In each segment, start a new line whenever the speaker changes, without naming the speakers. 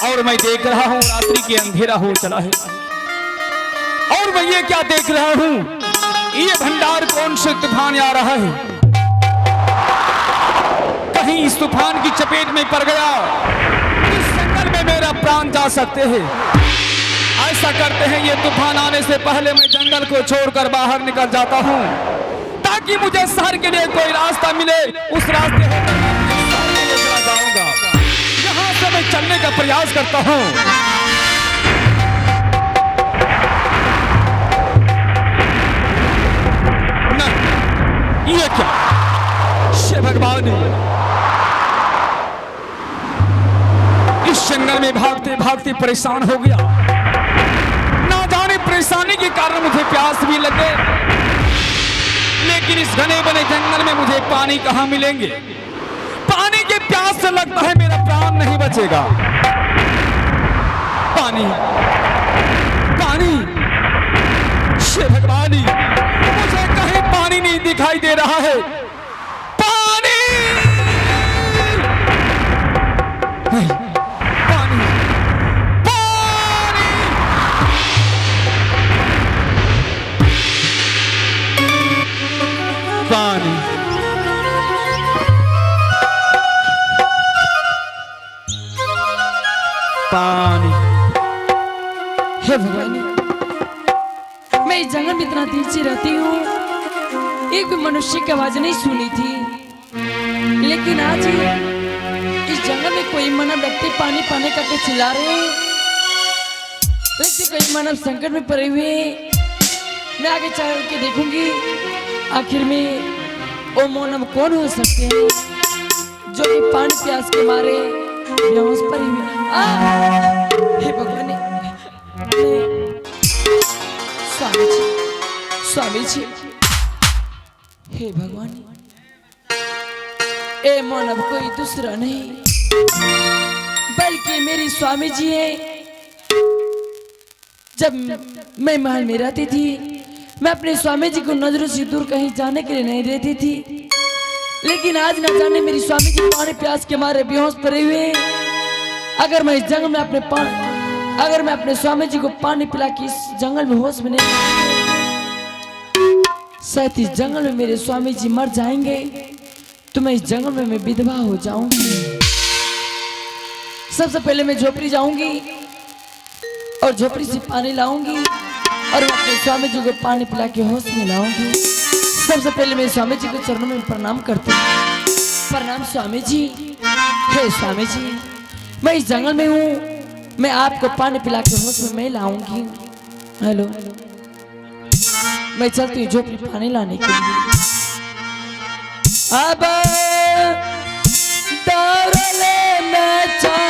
और मैं देख रहा हूं रात्रि के अंधेरा हो चला है। और मैं ये क्या देख रहा हूं, ये भंडार कौन से तूफान आ रहा है। कहीं इस तूफान की चपेट में पड़ गया, इस जंगल में मेरा प्राण जा सकते हैं। ऐसा करते हैं, ये तूफान आने से पहले मैं जंगल को छोड़कर बाहर निकल जाता हूं, ताकि मुझे शहर के लिए कोई रास्ता मिले। उस रास्ते में चला जाऊंगा, यहां से मैं चलने का प्रयास करता हूं। नहीं, ये क्या, शिव भगवान, इस जंगल में भागते भागते परेशान हो गया। ना जाने परेशानी के कारण मुझे प्यास भी लगे, लेकिन इस घने बने जंगल में मुझे पानी कहां मिलेंगे। पानी के प्यास से लगता है मेरा प्राण नहीं बचेगा। पानी, पानी, शिव भगवान, मुझे कहीं पानी नहीं दिखाई दे रहा है। पानी नहीं, पानी, पानी, पानी, पानी।
हे भगवान, मैं इस जंगल में इतना देर से रहती हूँ, एक भी मनुष्य की आवाज नहीं सुनी थी, लेकिन आज इस जंगल में कोई मानव व्यक्ति पानी पाने करके चिल्ला रहे हैं। लगते कोई मानव संकट में पड़े हुए हैं। मैं आगे चल के देखूंगी, आखिर में वो मानव कौन हो सकते हैं जो कि पानी प्यास के मारे बेहोश पड़े हुए। हे भगवान, स्वामी जी, स्वामी जी, हे भगवान, ए मानव कोई दूसरा नहीं बल्कि मेरी स्वामी जी है। जब मैं महल में रहती थी, मैं अपने स्वामी जी को नजरों से दूर कहीं जाने के लिए नहीं रहती थी, लेकिन आज न जाने मेरी स्वामी जी पानी प्यास के मारे बेहोश पड़े हुए। अगर मैं इस जंगल में अगर मैं अपने स्वामी जी को पानी पिला के इस जंगल में होश में नहीं, शायद इस जंगल में मेरे स्वामी जी मर जाएंगे, तो मैं इस जंगल में मैं विधवा हो जाऊंगी। सबसे पहले मैं झोपड़ी जाऊंगी और झोपड़ी से पानी लाऊंगी और मैं अपने स्वामी जी को पानी पिला के होश में लाऊंगी। सबसे पहले मैं स्वामी जी के चरणों में प्रणाम करती हूँ। प्रणाम स्वामी जी। हे स्वामी जी, मैं इस जंगल में हूँ, मैं आपको पानी पिला के होश में मैं लाऊंगी। हेलो, मैं चलती हूँ झोपड़ी पानी लाने के लिए। अब दौड़ले मैं चल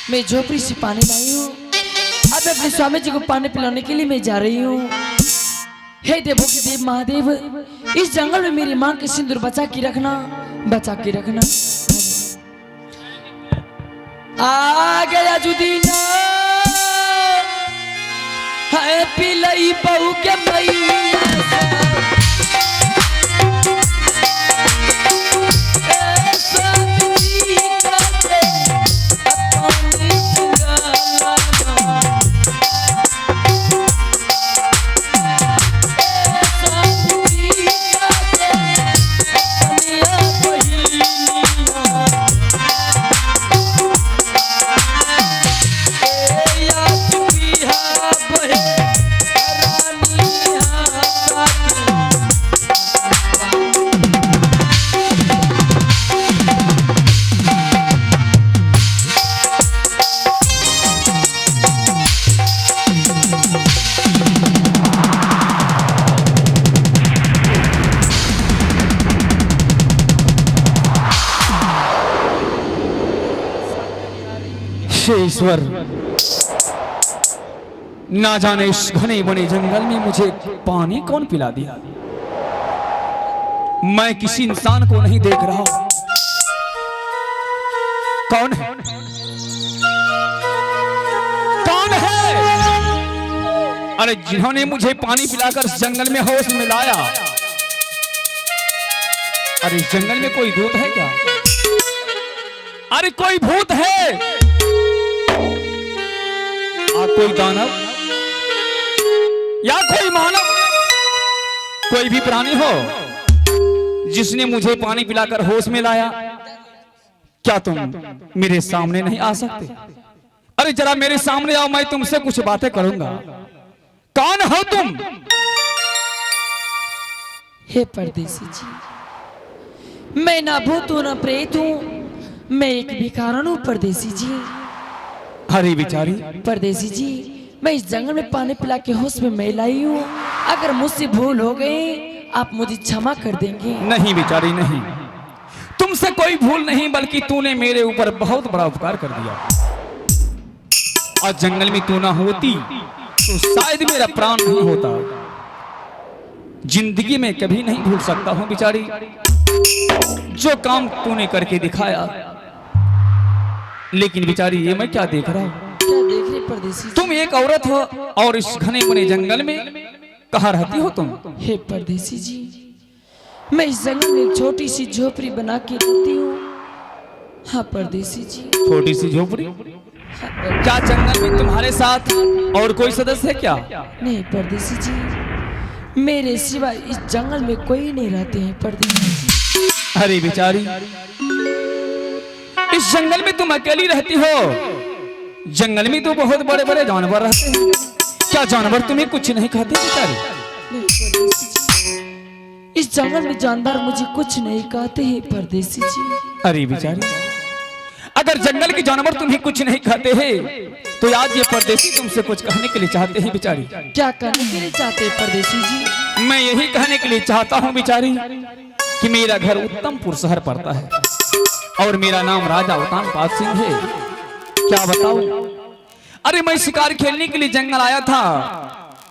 मैं झोपड़ी से पानी लाई हूँ। अब मैं अपने स्वामी जी को पानी पिलाने के लिए मैं जा रही हूँ। हे देवों के देव महादेव, इस जंगल में मेरी माँ के सिंदूर बचा के रखना, बचा के रखना। आ गया जुदीना है पिलई बहू के मैया रानी
ईश्वर, ना जाने इस घने बने जंगल में मुझे पानी कौन पिला दिया। मैं किसी इंसान को नहीं देख रहा। कौन है? कौन है? अरे जिन्होंने मुझे पानी पिलाकर इस जंगल में होश में लाया। अरे इस जंगल में कोई भूत है क्या? अरे कोई भूत है? कोई दानव या कोई मानव, कोई भी प्राणी हो जिसने मुझे पानी पिलाकर होश में लाया। क्या तुम मेरे सामने नहीं आ सकते? अरे जरा मेरे सामने आओ, मैं तुमसे कुछ बातें करूंगा। कौन हो तुम?
हे परदेसी जी, मैं ना भूत हूं ना प्रेत हूं, मैं एक भिखारन हूं परदेसी जी।
अरे बिचारी
परदेसी जी, मैं इस जंगल में पानी पिला के होश में मैं लाई हूँ। अगर मुझसे भूल हो गई आप मुझे क्षमा कर देंगे?
नहीं बिचारी नहीं, तुमसे कोई भूल नहीं, बल्कि तूने मेरे ऊपर बहुत बड़ा उपकार कर दिया। और जंगल में तू ना होती तो शायद मेरा प्राण नहीं होता। जिंदगी में कभी नहीं भूल सकता हूं बिचारी जो काम तूने करके दिखाया। लेकिन बिचारी ये मैं क्या देख रहा हूं?
क्या देख रहे परदेसी?
तुम एक औरत हो और इस घने बने जंगल में कहाँ रहती हो तुम?
हे परदेसी जी, मैं इस जंगल में छोटी सी झोपड़ी बना के रहती हूँ। हाँ परदेसी जी।
छोटी सी झोपड़ी?
हाँ,
क्या जंगल में तुम्हारे साथ और कोई सदस्य है क्या?
नहीं परदेसी जी, मेरे सिवा इस जंगल में कोई नहीं रहते हैं परदेसी जी।
अरे बिचारी, इस जंगल में तुम अकेली रहती हो। जंगल में तो बहुत बड़े बड़े जानवर रहते हैं। क्या जानवर तुम्हें कुछ नहीं खाते बिचारी?
नहीं परदेसी जी, इस जंगल में जानवर मुझे कुछ नहीं कहते हैं परदेसी जी।
अरे बिचारी, अगर जंगल के जानवर तुम्हें कुछ नहीं खाते हैं तो आज ये परदेसी तुमसे कुछ कहने के लिए चाहते हैं बिचारी।
क्या कहने के लिए चाहते हैं परदेसी जी?
मैं यही कहने के लिए चाहता हूँ बिचारी कि मेरा घर उत्तमपुर शहर पड़ता है और मेरा नाम राजा उत्तमपाद सिंह है। क्या बताऊं? अरे मैं शिकार खेलने के लिए जंगल आया था,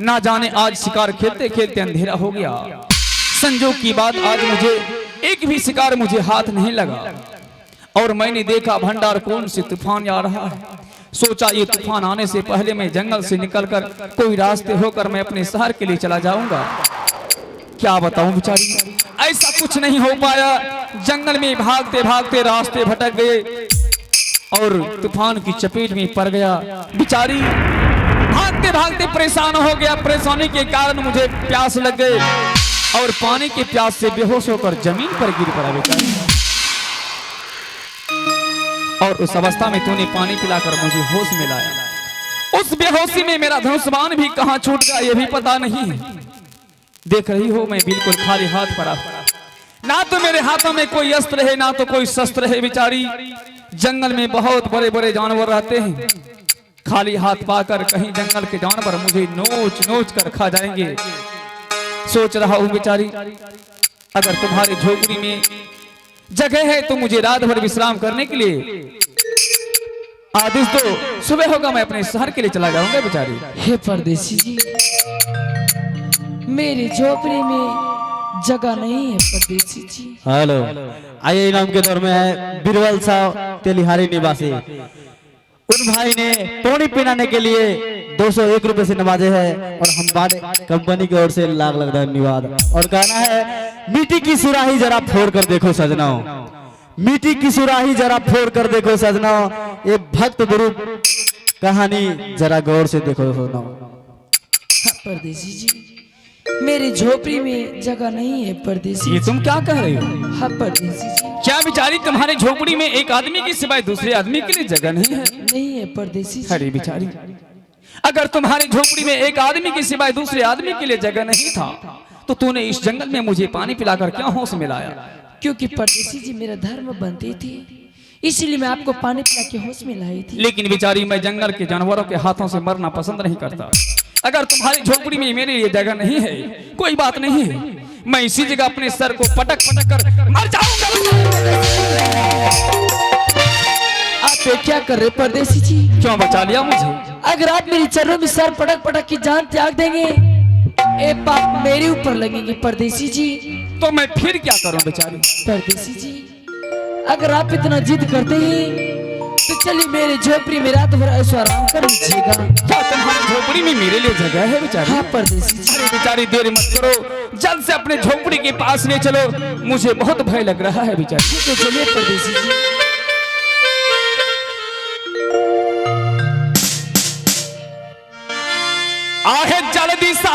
ना जाने आज शिकार खेलते खेलते अंधेरा हो गया। संजोग की बात आज मुझे एक भी शिकार मुझे हाथ नहीं लगा और मैंने देखा भंडार कौन से तूफान आ रहा है। सोचा ये तूफान आने से पहले मैं जंगल से निकलकर कोई रास्ते होकर मैं अपने शहर के लिए चला जाऊंगा। क्या बताऊं बिचारी, ऐसा कुछ नहीं हो पाया। जंगल में भागते भागते रास्ते भटक गए और तूफान की चपेट में पड़ गया। बिचारी भागते भागते परेशान हो गया। परेशानी के कारण मुझे प्यास लग गई और पानी के प्यास से बेहोश होकर जमीन पर गिर पड़ा बेचारी। और उस अवस्था में तूने पानी पिलाकर मुझे होश में लाया। उस बेहोशी में मेरा धनुष्बाण भी कहां छूट गया ये भी पता नहीं है। देख रही हो मैं बिल्कुल खाली हाथ पड़ा, ना तो मेरे हाथों में कोई अस्त्र है ना तो कोई शस्त्र है बिचारी। जंगल में बहुत बड़े बड़े जानवर रहते हैं, खाली हाथ पाकर कहीं जंगल के जानवर मुझे नोच नोच कर खा जाएंगे। सोच रहा हूं बिचारी, अगर तुम्हारी झोपड़ी में जगह है तो मुझे रात भर विश्राम करने के लिए आदेश दो। सुबह होगा मैं अपने शहर के लिए चला जाऊंगा बिचारी।
हे परदेसी जी, मेरी झोपड़ी में जगह नहीं है परदेसी जी।
हेलो, आइए इनाम के दौर में है बीरबल साहब तेलिहारी निवासी। उन भाई ने पानी पिलाने के लिए 201 रुपए से नवाजे हैं और हमारे कंपनी की ओर से लाख लाख धन्यवाद। और कहना है मिट्टी की सुराही जरा फोड़ कर देखो सजनाओ, मिट्टी की सुराही जरा फोड़ कर देखो सजनाओ, ये भक्त गुरु कहानी जरा गौर से देखो सुनाओ।
हाँ परदेसी जी, मेरी झोपड़ी में जगह नहीं है परदेसी।
ये तुम क्या कह रही हो?
हाँ परदेसी जी।
क्या बिचारी तुम्हारे झोपड़ी में एक आदमी के सिवाय दूसरे आदमी के लिए जगह नहीं है?
नहीं है परदेसी जी।
अरे बिचारी, अगर तुम्हारी झोपड़ी में एक आदमी के सिवाय दूसरे आदमी के लिए जगह नहीं था तो तूने इस जंगल में मुझे पानी पिलाकर क्या होश में लाया?
क्योंकि परदेसी जी मेरा धर्म बनती थी, इसलिए मैं आपको पानी पिला के होश में लाई थी।
लेकिन बिचारी मैं जंगल के जानवरों के हाथों से मरना पसंद नहीं करता। अगर तुम्हारी झोपड़ी में मेरे लिए जगह नहीं है कोई बात नहीं है, मैं इसी जगह अपने सर को पटक पटक कर मर जाऊंगा।
ये क्या कर रहे परदेसी जी?
क्यों बचा लिया मुझे?
अगर आप मेरी चरणों में सर पटक पटक की जान त्याग देंगे, ए पाप मेरे ऊपर लगेंगे परदेसी जी।
तो मैं फिर क्या करूं बेचारी?
परदेसी जी, अगर आप इतना जिद करते हैं तो चलिए मेरे झोपड़ी में रात भर ऐसा आराम कर लीजिएगा।
क्या तुम्हारी झोपड़ी में मेरे लिए जगह है बेचारी?
हाँ परदेसी जी।
अरे बेचारी देर मत करो, जल्द से अपने झोपड़ी के पास ले चलो, मुझे बहुत भय लग रहा है बेचारी।
तो चलिए परदेसी जी।
आहे जल्दी सा